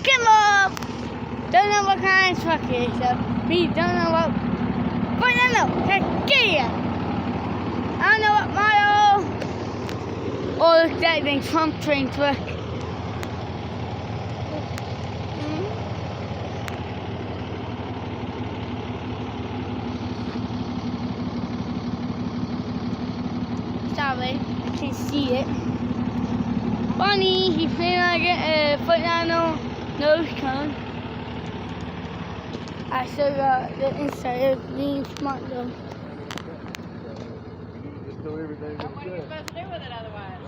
kenworth. Don't know what kind of truck it is, so we don't know what. But I know, Kia. I don't know what model. Oh, look at that thing, Trump train truck. Sorry, I can't see it. Bunny, he's planning on getting put down no nose cone. I still got the inside of being smart though. What are you supposed to do with it otherwise?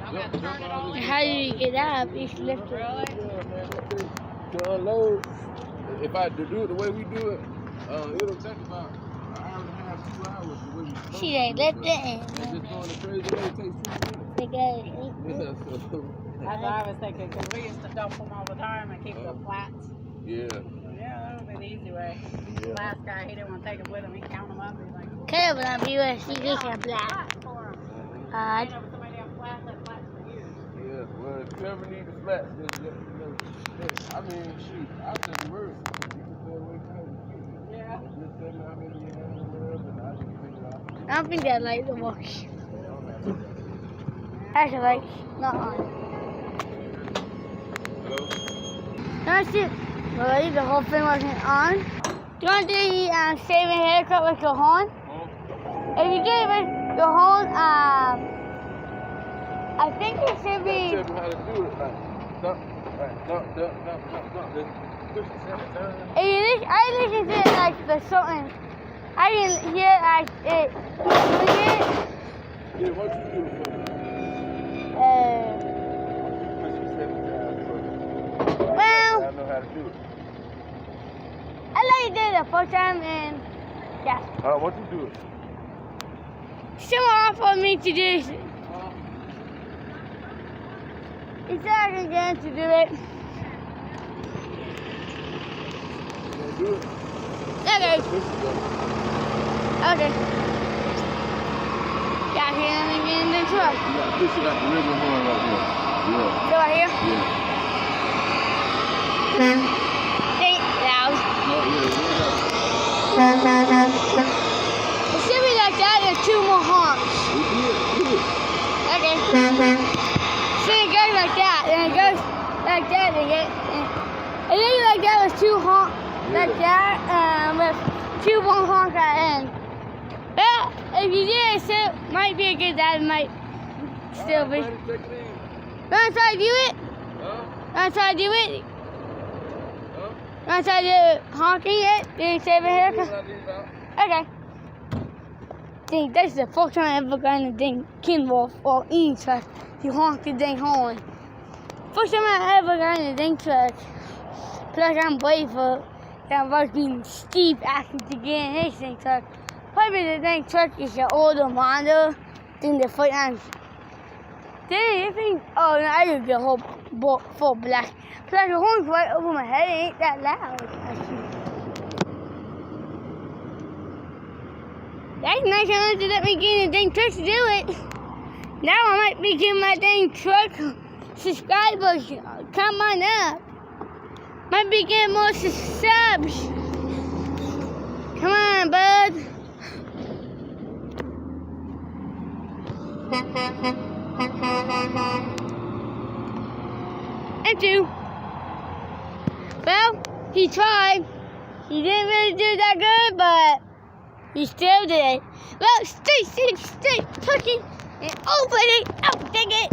I'm going to turn it on. How do you get up? You just lift it. Really? To unload, if I do it the way we do it, it'll take about an hour and a half, 2 hours. The way we She ain't lift it. and just going the crazy way takes 2 minutes. They got Yeah, so, That's what I was thinking, because we used to dump them all the time and keep the flats. yeah. Yeah, that would be the easy way. The last guy, he didn't want to take them with him. He'd count them up. He's like, Caleb and I be with you can black. flats for him. Uh, I know somebody have flats, that flats for you. Yeah, well, if you ever need the flats, then let me know. I mean, shoot, I'll tell you where. You can stay away from it. Yeah. Just tell me how many you have in the world, and I'll just figure out. I don't think they like the wash. Actually, like, not on. Hello? That's it. Really, the whole thing wasn't on. Do you want to do the shaving haircut with your horn? If you do it with your horn, I think it should be. Tell me how to do it, like, dump, just push it 7 times. I listen to it like the something. I can hear like it doing it. Yeah, what you do for me? Push it 7 times for me. Well, I know how to do it. I like to do it the first time and yeah. What you do it? Someone offered me to do it. He said I can get him to do it. You gonna do it? Okay. Push it, go. Okay. Got here and then get in the truck. You gotta push it like the river horn right here. Yeah. Go right here. Yeah. Think loud. No, yeah, It should be like that and 2 more honks. we do it. Okay. So it goes like that, and it goes like that again. And then like that with 2 honks, like that, with 2 more honks at the end. But if you do it, it might be a good that might still be. Take it in. Wanna try to do it? Huh? Wanna try to do it? Huh? Wanna try to honking it? Do you save a haircut? Okay. Think that's the first time I ever got in a dang kenworth or any truck. You honk the dang horn. First time I ever got in a dang truck. Plus I'm brave for that was being steep after to get in this dang truck. Probably the dang truck is an older model than the foot on. Then you think, oh no, I just get a whole full black. Plus the horn's right over my head, it ain't that loud. That's nice enough to let me get in the dang truck to do it. Now I might be giving my dang truck subscribers. Come on up. Might be getting more subs. Come on, bud. And 2. Well, he tried. He didn't really do that good, but he still did. Well, stay, turkey, and open it up, dig it.